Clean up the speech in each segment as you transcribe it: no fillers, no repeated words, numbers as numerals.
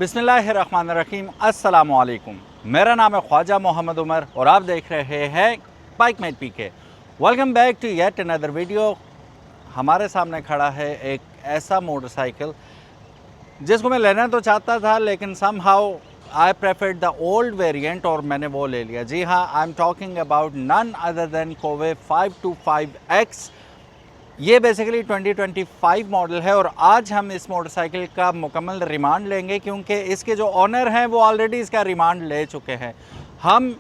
बिस्मिल्लाहिर्रहमानिर्रहीम, अस्सलामुअलैकुम। मेरा नाम है ख्वाजा मोहम्मद उमर और आप देख रहे हैं bike mate PK. Welcome back to yet another video. हमारे सामने खड़ा है एक ऐसा मोटरसाइकिल जिसको मैं लेना तो चाहता था, लेकिन somehow I preferred the old variant और मैंने वो ले लिया। जी हाँ, I am talking about none other than Kove 525X। ये बेसिकली 2025 मॉडल है और आज हम इस मोटरसाइकिल का मुकम्मल रिमांड लेंगे, क्योंकि इसके जो ओनर हैं वो ऑलरेडी इसका रिमांड ले चुके हैं। हम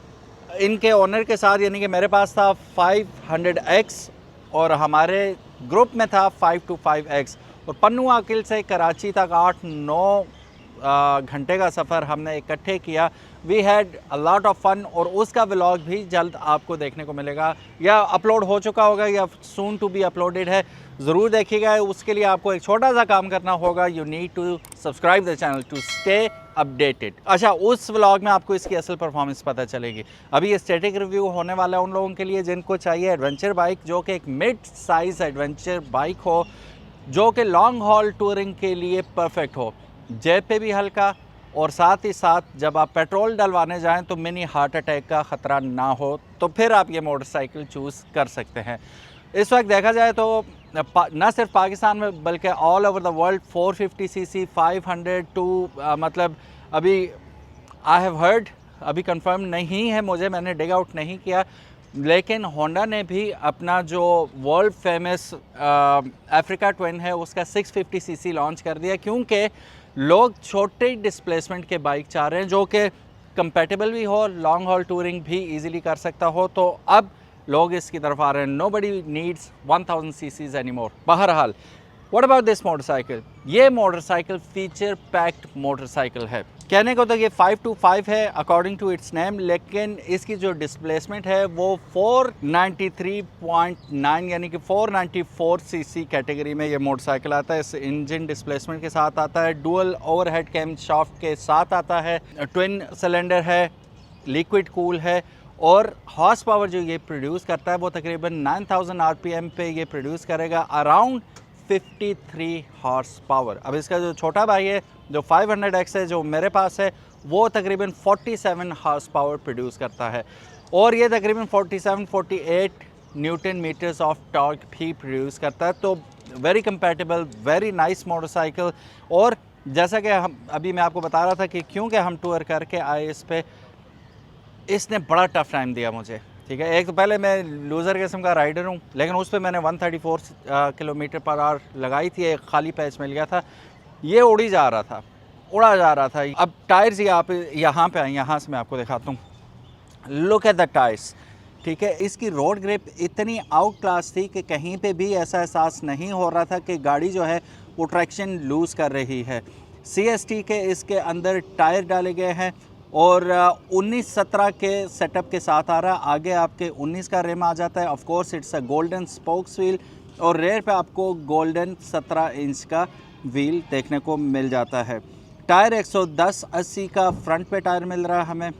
इनके ओनर के साथ, यानी कि मेरे पास था 500X और हमारे ग्रुप में था 525X, और पन्नू आकिल से कराची तक 8-9 घंटे का सफ़र हमने इकट्ठे किया। We had a lot of fun और उसका व्लॉग भी जल्द आपको देखने को मिलेगा, या अपलोड हो चुका होगा या सून टू बी अपलोडेड है। ज़रूर देखिएगा। उसके लिए आपको एक छोटा सा काम करना होगा, you need to subscribe the channel to stay updated. अच्छा, उस व्लॉग में आपको इसकी असल परफॉर्मेंस पता चलेगी। अभी ये स्टैटिक रिव्यू होने वाला है उन लोगों के लिए जिनको चाहिए एडवेंचर बाइक, जो कि एक मिड साइज़ एडवेंचर बाइक हो, जो कि लॉन्ग हॉल टूरिंग के लिए परफेक्ट हो, जेब पे भी हल्का, और साथ ही साथ जब आप पेट्रोल डलवाने जाएं तो मिनी हार्ट अटैक का ख़तरा ना हो, तो फिर आप ये मोटरसाइकिल चूज़ कर सकते हैं। इस वक्त देखा जाए तो ना सिर्फ पाकिस्तान में बल्कि all over the world 450cc 500 to मतलब अभी आई हैव हर्ड, अभी कंफर्म नहीं है मुझे, मैंने डिग आउट नहीं किया, लेकिन होंडा ने भी अपना जो वर्ल्ड फेमस अफ्रीका ट्विन है उसका 650cc लॉन्च कर दिया, क्योंकि लोग छोटे डिस्प्लेसमेंट के बाइक चाह रहे हैं जो कि कंपैटिबल भी हो, लॉन्ग हॉल टूरिंग भी इजीली कर सकता हो। तो अब लोग इसकी तरफ आ रहे हैं। Nobody needs 1000cc anymore. बहरहाल, व्हाट अबाउट दिस मोटरसाइकिल? ये मोटरसाइकिल फीचर पैक्ड मोटरसाइकिल है। कहने को तो ये 525 है अकॉर्डिंग टू इट्स नेम, लेकिन इसकी जो डिस्प्लेसमेंट है वो 493.9 यानी कि 494cc कैटेगरी में ये मोटरसाइकिल आता है। इस इंजन डिस्प्लेसमेंट के साथ आता है, डुअल ओवरहेड कैम शाफ्ट के साथ आता है, ट्विन सिलेंडर है, लिक्विड कूल है, और हॉर्स पावर जो ये प्रोड्यूस करता है वो तकरीबन 9000 RPM पे ये प्रोड्यूस करेगा, अराउंड 53 हॉर्स पावर। अब इसका जो छोटा भाई है जो 500X है जो मेरे पास है, वो तकरीबन 47 हॉर्स पावर प्रोड्यूस करता है, और ये तकरीबन 47-48 न्यूटन मीटर्स ऑफ टॉर्क भी प्रोड्यूस करता है। तो very compatible, very nice motorcycle. और जैसा कि अभी मैं आपको बता रहा था कि क्योंकि हम टूर करके आए इस पे, इसने बड़ा टफ टाइम दिया मुझे। ठीक है, एक तो पहले मैं लूज़र किस्म का राइडर हूँ, लेकिन उस पर मैंने 134 किलोमीटर पर आवर लगाई थी, एक खाली पैच मिल गया था, ये उड़ी जा रहा था, उड़ा जा रहा था। अब टायर्स ये आप यहाँ पे आए, यहाँ से मैं आपको दिखाता हूँ, लुक एट द टायर्स। ठीक है, इसकी रोड ग्रिप इतनी आउट क्लास थी कि कहीं पे भी ऐसा एहसास नहीं हो रहा था कि गाड़ी जो है वो ट्रैक्शन लूज़ कर रही है। CST के इसके अंदर टायर डाले गए हैं और 19-17 के सेटअप के साथ आ रहा है। आगे आपके 19 का रिम आ जाता है, of course it's a golden spokes wheel, और रेयर पे आपको गोल्डन 17 इंच का व्हील देखने को मिल जाता है। टायर 110-80 का फ्रंट पे टायर मिल रहा है हमें।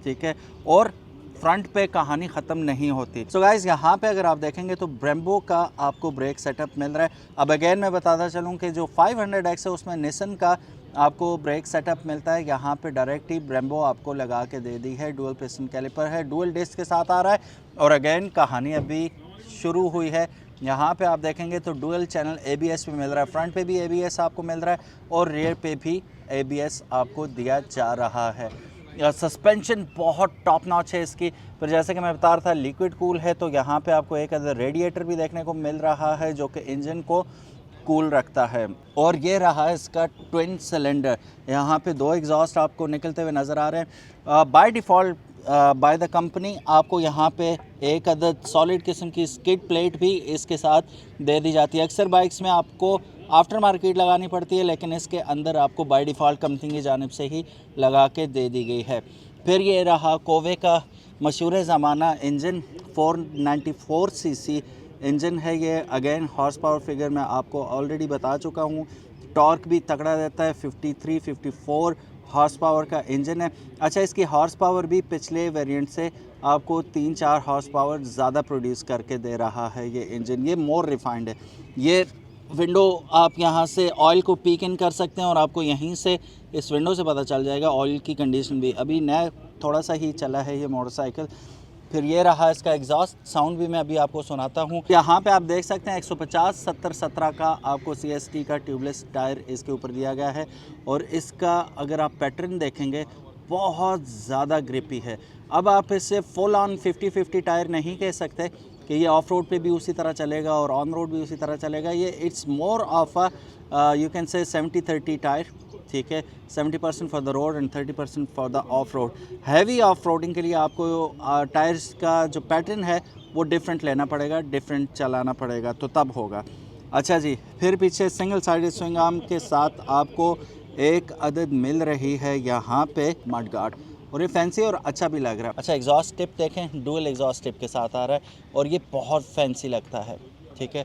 ठीक है, और फ्रंट पे कहानी ख़त्म नहीं होती। सो गाइस, यहाँ पे अगर आप देखेंगे तो ब्रेम्बो का आपको ब्रेक सेटअप मिल रहा है। अब अगेन मैं बताता चलूँ कि जो 500X है उसमें निसन का आपको ब्रेक सेटअप मिलता है। यहाँ पे डायरेक्ट ही ब्रेम्बो आपको लगा के दे दी है, डुअल पिस्टन कैलिपर है, डुअल डिस्क के साथ आ रहा है, और अगेन कहानी अभी शुरू हुई है। यहाँ पे आप देखेंगे तो डुअल चैनल ABS भी मिल रहा है, फ्रंट पे भी ABS आपको मिल रहा है, और रेयर पे भी ABS आपको दिया जा रहा है। सस्पेंशन बहुत टॉप नॉच है इसकी। फिर जैसे कि मैं बता रहा था, लिक्विड कूल है, तो यहाँ पे आपको एक अदर रेडिएटर भी देखने को मिल रहा है जो कि इंजन को कूल रखता है। और ये रहा है इसका ट्विन सिलेंडर। यहाँ पे 2 एग्जॉस्ट आपको निकलते हुए नज़र आ रहे हैं। By default by the company आपको यहाँ पे एक अदद सॉलिड किस्म की स्किड प्लेट भी इसके साथ दे दी जाती है। अक्सर बाइक्स में आपको आफ्टर मार्केट लगानी पड़ती है, लेकिन इसके अंदर आपको बाय डिफ़ॉल्ट कंपनी की जानिब से ही लगा के दे दी गई है। फिर ये रहा कोवे का मशहूर ज़माना इंजन, 494cc इंजन है ये। अगेन हॉर्स पावर फिगर मैं आपको ऑलरेडी बता चुका हूँ। टॉर्क भी तगड़ा रहता है, 53-54 हॉर्स पावर का इंजन है। अच्छा, इसकी हॉर्स पावर भी पिछले वेरिएंट से आपको 3-4 हॉर्स पावर ज़्यादा प्रोड्यूस करके दे रहा है ये इंजन। ये मोर रिफाइंड है, ये विंडो आप यहाँ से ऑयल को पीक इन कर सकते हैं और आपको यहीं से इस विंडो से पता चल जाएगा ऑयल की कंडीशन भी। अभी नया थोड़ा सा ही चला है ये मोटरसाइकिल। फिर ये रहा इसका एग्जॉस्ट साउंड भी मैं अभी आपको सुनाता हूँ। यहाँ पे आप देख सकते हैं 150 70 17 का आपको CST का ट्यूबलेस टायर इसके ऊपर दिया गया है और इसका अगर आप पैटर्न देखेंगे बहुत ज़्यादा ग्रिपी है। अब आप इसे फुल ऑन 50-50 टायर नहीं कह सकते कि ये ऑफ रोड पे भी उसी तरह चलेगा और ऑन रोड भी उसी तरह चलेगा। ये it's more of a you can say 70-30 tyre, ठीक है, 70% for the road and 30% for the of road. Heavy off roading के लिए आपको टायर्स का जो पैटर्न है वो डिफरेंट लेना पड़ेगा, डिफरेंट चलाना पड़ेगा तो तब होगा। अच्छा जी, फिर पीछे सिंगल साइडेड स्विंग आर्म के साथ आपको एक अदद मिल रही है यहाँ पे मड गार्ड और ये फैंसी और अच्छा भी लग रहा है। अच्छा, एग्जॉस्ट टिप देखें, डुअल एग्जॉस्ट टिप के साथ आ रहा है और ये बहुत फैंसी लगता है, ठीक है।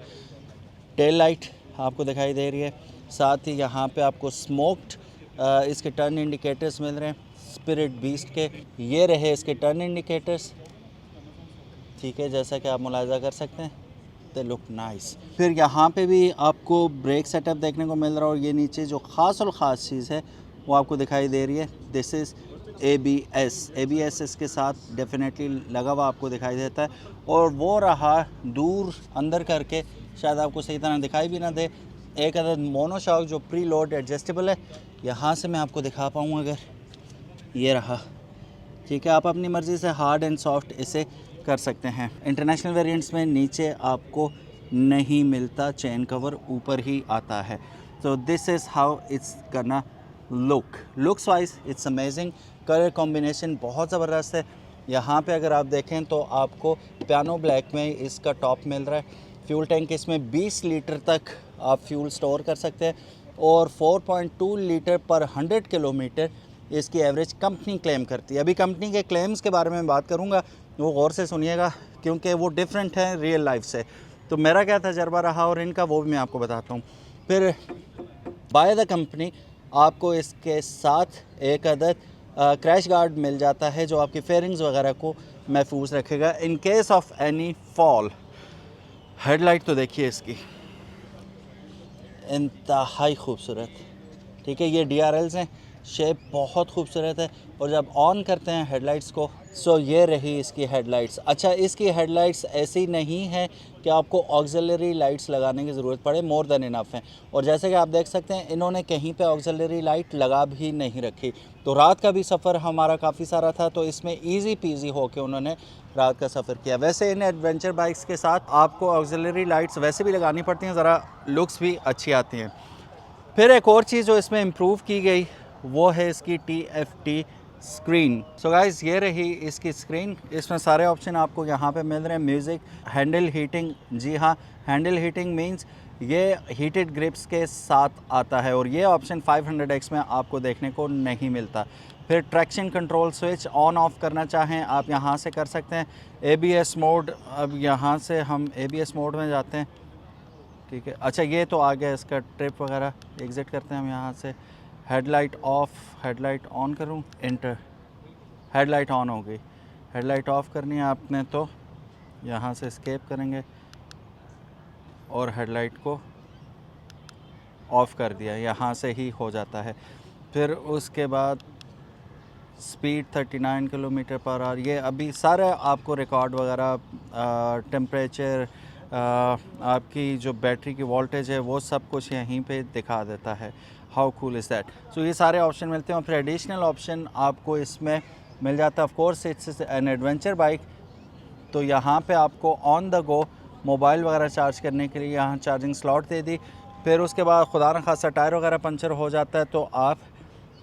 टेल लाइट आपको दिखाई दे रही है, साथ ही यहाँ पे आपको स्मोक्ड इसके टर्न इंडिकेटर्स मिल रहे हैं स्पिरिट बीस्ट के। ये रहे इसके टर्न इंडिकेटर्स, ठीक है, जैसा कि आप मुलाहिजा कर सकते हैं, दे लुक नाइस। फिर यहाँ पे भी आपको ब्रेक सेटअप देखने को मिल रहा है और ये नीचे जो ख़ास और ख़ास चीज़ है वो आपको दिखाई दे रही है, दिस इज़ ABS इसके साथ डेफिनेटली लगा हुआ आपको दिखाई देता है। और वो रहा दूर अंदर करके, शायद आपको सही तरह दिखाई भी ना दे, एक अदद मोनोशॉक जो प्री लोड एडजस्टेबल है। यहाँ से मैं आपको दिखा पाऊँ अगर, ये रहा, ठीक है। आप अपनी मर्ज़ी से हार्ड एंड सॉफ्ट इसे कर सकते हैं। इंटरनेशनल वेरिएंट्स में नीचे आपको नहीं मिलता चेन कवर, ऊपर ही आता है। तो दिस इज़ हाउ इट्स करना looks wise it's amazing. Colour combination बहुत ज़बरदस्त है। यहाँ पे अगर आप देखें तो आपको पियानो ब्लैक में इसका टॉप मिल रहा है। फ्यूल टैंक इसमें 20 लीटर तक आप फ्यूल स्टोर कर सकते हैं और 4.2 लीटर पर 100 किलोमीटर इसकी एवरेज कंपनी क्लेम करती है। अभी कंपनी के क्लेम्स के बारे में बात करूँगा, वो गौर से सुनिएगा क्योंकि वो डिफरेंट है रियल लाइफ से। तो मेरा क्या तजर्बा रहा और इनका वो भी मैं आपको बताता हूँ। फिर बाय द कंपनी आपको इसके साथ एक अदद क्रैश गार्ड मिल जाता है जो आपकी फेयरिंग्स वगैरह को महफूज रखेगा in case of any fall. Headlight तो देखिए इसकी, इंतहाई खूबसूरत, ठीक है। ये DRLs हैं, शेप बहुत खूबसूरत है और जब ऑन करते हैं हेडलाइट्स को, सो ये रही इसकी हेडलाइट्स। अच्छा, इसकी हेडलाइट्स ऐसी नहीं है कि आपको ऑक्सिलरी लाइट्स लगाने की ज़रूरत पड़े, मोर देन इनफ हैं। और जैसे कि आप देख सकते हैं इन्होंने कहीं पे ऑक्सिलरी लाइट लगा भी नहीं रखी। तो रात का भी सफ़र हमारा काफ़ी सारा था, तो इसमें ईज़ी पीजी हो के उन्होंने रात का सफ़र किया। वैसे इन एडवेंचर बाइक्स के साथ आपको ऑक्सिलरी लाइट्स वैसे भी लगानी पड़ती हैं, ज़रा लुक्स भी अच्छी आती हैं। फिर एक और चीज़ जो इसमें इम्प्रूव की गई वो है इसकी TFT स्क्रीन। सो गाइस, ये रही इसकी स्क्रीन। इसमें सारे ऑप्शन आपको यहाँ पे मिल रहे हैं। म्यूज़िक, हैंडल हीटिंग, जी हाँ, हैंडल हीटिंग मींस ये हीटेड ग्रिप्स के साथ आता है और ये ऑप्शन 500X में आपको देखने को नहीं मिलता। फिर traction control switch on off करना चाहें आप यहाँ से कर सकते हैं। ABS मोड, अब यहाँ से हम ABS मोड में जाते हैं, ठीक है। अच्छा, ये तो आ गया इसका ट्रिप वगैरह, एग्ज़िट करते हैं हम यहाँ से। हेडलाइट ऑफ, हेडलाइट ऑन करूँ, इंटर, हेडलाइट ऑन हो गई। हेडलाइट ऑफ़ करनी है आपने तो यहाँ से एस्केप करेंगे और हेडलाइट को ऑफ़ कर दिया, यहाँ से ही हो जाता है। फिर उसके बाद स्पीड 39 किलोमीटर पर आवर, ये अभी सारे आपको रिकॉर्ड वगैरह, टेम्परेचर, आपकी जो बैटरी की वोल्टेज है वो सब कुछ यहीं पे दिखा देता है। How cool is that. So ये सारे ऑप्शन मिलते हैं और फिर एडिशनल ऑप्शन आपको इसमें मिल जाता है। Of course it's an adventure bike, तो यहाँ पे आपको ऑन द गो मोबाइल वगैरह चार्ज करने के लिए यहाँ चार्जिंग स्लॉट दे दी। फिर उसके बाद खुदा न खासा टायर वगैरह पंचर हो जाता है तो आप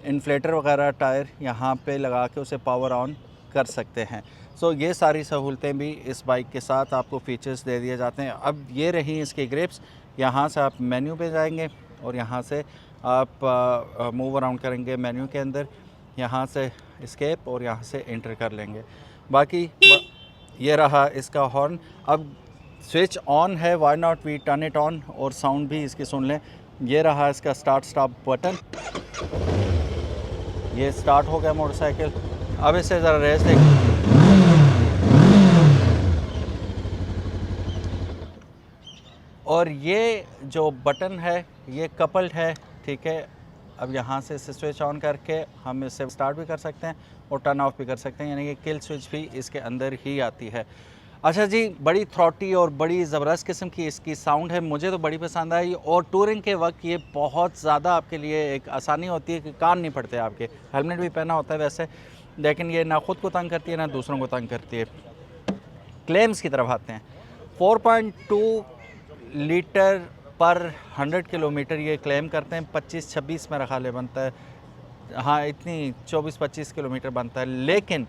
इन्फ्लेटर वगैरह टायर यहाँ पे लगा के उसे पावर ऑन कर सकते हैं। सो ये सारी सहूलतें भी इस बाइक के साथ आपको फ़ीचर्स दे दिए जाते हैं। अब ये रही इसकी ग्रिप्स, यहाँ से आप मेन्यू पे जाएंगे और यहाँ से आप मूव अराउंड करेंगे मेन्यू के अंदर, यहाँ से एस्केप और यहाँ से एंटर कर लेंगे। बाकी ये रहा इसका हॉर्न। अब स्विच ऑन है, why not we turn it on और साउंड भी इसकी सुन लें। ये रहा इसका स्टार्ट स्टॉप बटन, ये स्टार्ट हो गया मोटरसाइकिल। अब इसे ज़रा रेस देख, और ये जो बटन है ये कपल्ड है, ठीक है। अब यहाँ से इसे स्विच ऑन करके हम इसे स्टार्ट भी कर सकते हैं और टर्न ऑफ भी कर सकते हैं, यानी कि किल स्विच भी इसके अंदर ही आती है। अच्छा जी, बड़ी थ्रॉटी और बड़ी ज़बरदस्त किस्म की इसकी साउंड है, मुझे तो बड़ी पसंद आई। और टूरिंग के वक्त ये बहुत ज़्यादा आपके लिए एक आसानी होती है कि कान नहीं पड़ते आपके। हेलमेट भी पहना होता है वैसे, लेकिन ये ना ख़ुद को तंग करती है ना दूसरों को तंग करती है। क्लेम्स की तरफ आते हैं। 4.2 लीटर पर 100 किलोमीटर ये क्लेम करते हैं। 25-26 मेरा ख्याल बनता है, हाँ इतनी 24-25 किलोमीटर बनता है। लेकिन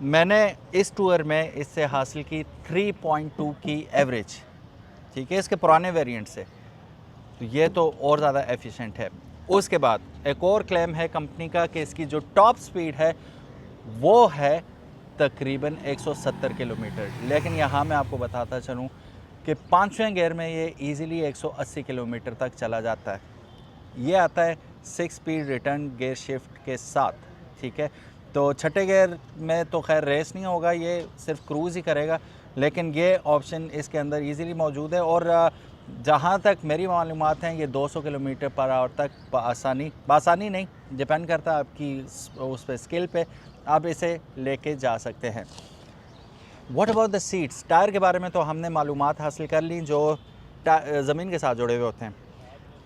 मैंने इस टूर में इससे हासिल की 3.2 की एवरेज, ठीक है, इसके पुराने वेरिएंट से, तो ये तो और ज़्यादा एफिशिएंट है। उसके बाद एक और क्लेम है कंपनी का कि इसकी जो टॉप स्पीड है वो है तकरीबन 170 किलोमीटर। लेकिन यहाँ मैं आपको बताता चलूँ कि 5वें गियर में ये इजीली 180 किलोमीटर तक चला जाता है। ये आता है 6 स्पीड रिटर्न गियर शिफ्ट के साथ, ठीक है। तो छठे गियर में तो खैर रेस नहीं होगा, ये सिर्फ क्रूज़ ही करेगा, लेकिन ये ऑप्शन इसके अंदर इजीली मौजूद है। और जहाँ तक मेरी मालूमात हैं ये 200 किलोमीटर पर आवर तक बासानी नहीं, डिपेंड करता है आपकी उस पर स्किल पे, आप इसे लेके जा सकते हैं। What about the seats? Tyre के बारे में तो हमने मालूमात हासिल कर ली जो ज़मीन के साथ जुड़े हुए होते हैं।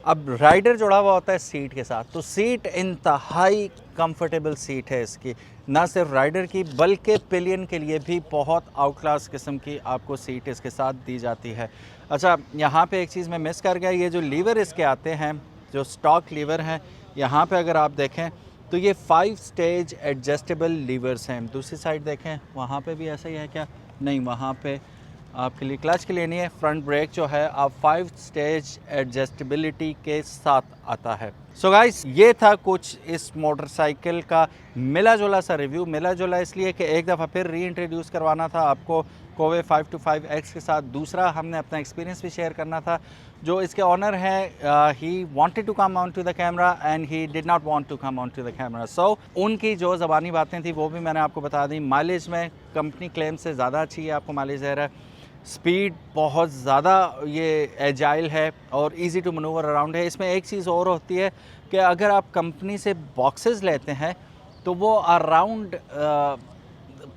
अब राइडर जुड़ा हुआ होता है सीट के साथ, तो सीट इंतहाई कंफर्टेबल सीट है इसकी, ना सिर्फ राइडर की बल्कि पिलियन के लिए भी बहुत आउट क्लास किस्म की आपको सीट इसके साथ दी जाती है। अच्छा, यहाँ पे एक चीज़ मैं मिस कर गया, ये जो लीवर इसके आते हैं, जो स्टॉक लीवर हैं, यहाँ पे अगर आप देखें तो ये 5 स्टेज एडजस्टेबल लीवर्स हैं। दूसरी साइड देखें, वहाँ पे भी ऐसा ही है क्या? नहीं, वहाँ पे आपके लिए क्लच के लिए नहीं है। फ्रंट ब्रेक जो है आप 5 स्टेज एडजस्टेबिलिटी के साथ आता है। सो गाइस, ये था कुछ इस मोटरसाइकिल का मिला जुला सा रिव्यू। मिला जुला इसलिए कि एक दफ़ा फिर री इंट्रोड्यूस करवाना था आपको कोवे 525X के साथ। दूसरा, हमने अपना एक्सपीरियंस भी शेयर करना था। जो इसके ऑनर हैं, he wanted to come on to the camera and he did not want to come on to the camera. So उनकी जो ज़बानी बातें थी वो भी मैंने आपको बता दी। माइलेज में कंपनी क्लेम से ज़्यादा अच्छी है, आपको माइलेज दे रहा है। स्पीड बहुत ज़्यादा ये एजाइल है और इजी टू मनूवर अराउंड है। इसमें एक चीज़ और होती है कि अगर आप कंपनी से बॉक्सेस लेते हैं तो वो अराउंड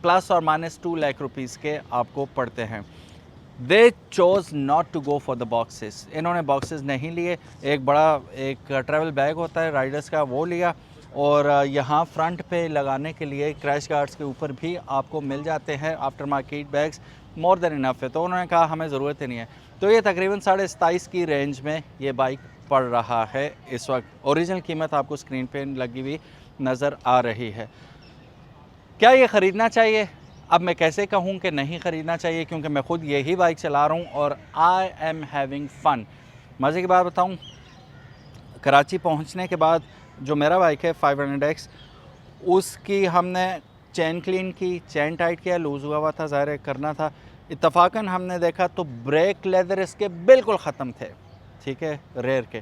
प्लस और माइनस 2 लाख रुपीज़ के आपको पड़ते हैं। They chose not to go for the boxes, इन्होंने बॉक्सेस नहीं लिए। एक बड़ा एक ट्रैवल बैग होता है राइडर्स का, वो लिया। और यहाँ फ्रंट पे लगाने के लिए क्रैश गार्ड्स के ऊपर भी आपको मिल जाते हैं after market bags, more than enough है। तो उन्होंने कहा हमें ज़रूरत ही नहीं है। तो ये तकरीबन 27.5 की रेंज में ये बाइक पड़ रहा है इस वक्त। ओरिजिनल कीमत आपको स्क्रीन पे लगी हुई नज़र आ रही है। क्या ये ख़रीदना चाहिए? अब मैं कैसे कहूँ कि नहीं ख़रीदना चाहिए, क्योंकि मैं ख़ुद यही बाइक चला रहा हूँ और आई एम हैविंग फ़न। मज़े की बात बताऊँ, कराची पहुँचने के बाद जो मेरा बाइक है 500X, उसकी हमने चैन क्लीन की, चैन टाइट किया, लूज़ हुआ हुआ था, ज़ाहिर करना था। इत्तफाकन हमने देखा तो ब्रेक लेदर इसके बिल्कुल ख़त्म थे, ठीक है, रेयर के।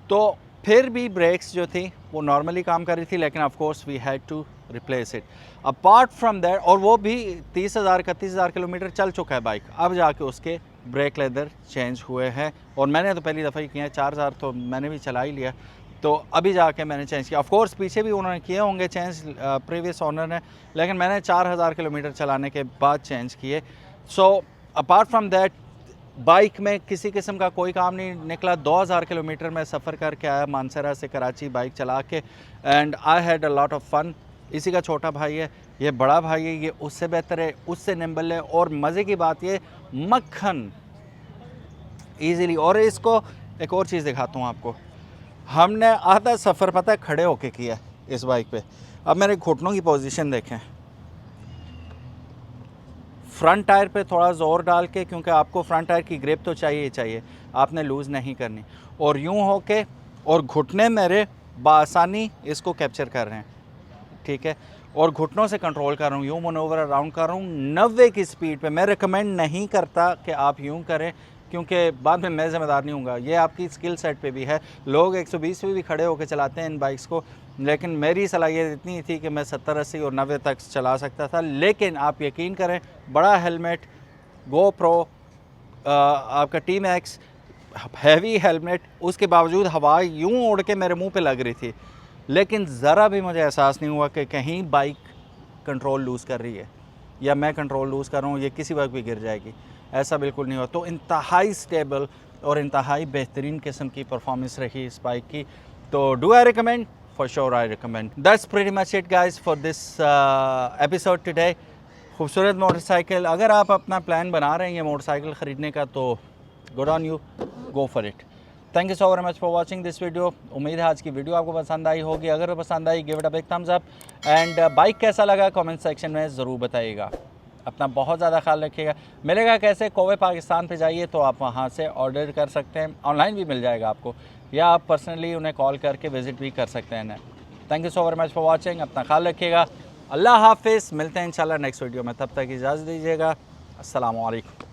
तो फिर भी ब्रेक्स जो थी वो नॉर्मली काम कर रही थी, लेकिन of course we had to replace it. Apart from that, और वो भी 30,000-31,000 किलोमीटर चल चुका है बाइक, अब जाके उसके ब्रेक लेदर चेंज हुए हैं। और मैंने तो पहली दफ़ा ही किया है, 4,000 तो मैंने भी चला ही लिया, तो अभी जाके मैंने चेंज किया। ऑफ कोर्स पीछे भी उन्होंने किए होंगे चेंज प्रीवियस ओनर ने, लेकिन मैंने 4,000 किलोमीटर चलाने के बाद चेंज किए। So apart from that bike में किसी किस्म का कोई काम नहीं निकला। 2,000 किलोमीटर में सफ़र करके आया मानसरा से कराची बाइक चला के, and I had a lot of fun. इसी का छोटा भाई है, ये बड़ा भाई है, ये उससे बेहतर है, उससे निम्बल है। और मज़े की बात ये मक्खन ईज़िली। और इसको एक और चीज़ दिखाता हूँ आपको, हमने आधा सफ़र पता है खड़े होके किया इस बाइक पे। अब मेरे घुटनों की पोजीशन देखें, फ्रंट टायर पे थोड़ा ज़ोर डाल के, क्योंकि आपको फ्रंट टायर की ग्रिप तो चाहिए ही चाहिए, आपने लूज़ नहीं करनी। और यूं हो के, और घुटने मेरे बासानी इसको कैप्चर कर रहे हैं, ठीक है, और घुटनों से कंट्रोल कर रहा हूँ, यूँ मनोवर अराउंड कर रहा हूँ 90 की स्पीड पे। मैं रिकमेंड नहीं करता कि आप यूँ करें, क्योंकि बाद में मैं ज़िम्मेदार नहीं हूँगा। ये आपकी स्किल सेट पे भी है। लोग 120 पे भी खड़े होकर चलाते हैं इन बाइक्स को, लेकिन मेरी सलाहियत इतनी थी कि मैं 70, 80 और 90 तक चला सकता था। लेकिन आप यकीन करें, बड़ा हेलमेट, GoPro, आपका T-Max, हैवी हेलमेट, उसके बावजूद हवा यूं उड़ के मेरे मुंह पे लग रही थी, लेकिन ज़रा भी मुझे एहसास नहीं हुआ कि कहीं बाइक कंट्रोल लूज़ कर रही है या मैं कंट्रोल लूज़ कर रहा हूँ, ये किसी वक्त भी गिर जाएगी, ऐसा बिल्कुल नहीं हुआ। तो इंतहाई स्टेबल और इंतहाई बेहतरीन किस्म की परफॉर्मेंस रही इस बाइक की। तो do I recommend? For sure I recommend. That's pretty much it guys for this episode today. खूबसूरत मोटरसाइकिल, अगर आप अपना प्लान बना रहे हैं ये मोटरसाइकिल ख़रीदने का तो good on you, go for it. Thank you so very much for watching this video. उम्मीद है आज की वीडियो आपको पसंद आई होगी। अगर पसंद I give it a big thumbs up and bike कैसा लगा कमेंट सेक्शन में ज़रूर बताइएगा। अपना बहुत ज़्यादा ख्याल रखिएगा। मिलेगा कैसे? कोवे पाकिस्तान पे जाइए तो आप वहाँ से ऑर्डर कर सकते हैं, ऑनलाइन भी मिल जाएगा आपको, या आप पर्सनली उन्हें कॉल करके विज़िट भी कर सकते हैं। Thank you so very much for watching. अपना ख्याल रखिएगा। अल्लाह हाफिज़। मिलते हैं इंशाल्लाह नेक्स्ट वीडियो में, तब तक इजाज़त दीजिएगा। अस्सलामु अलैकुम।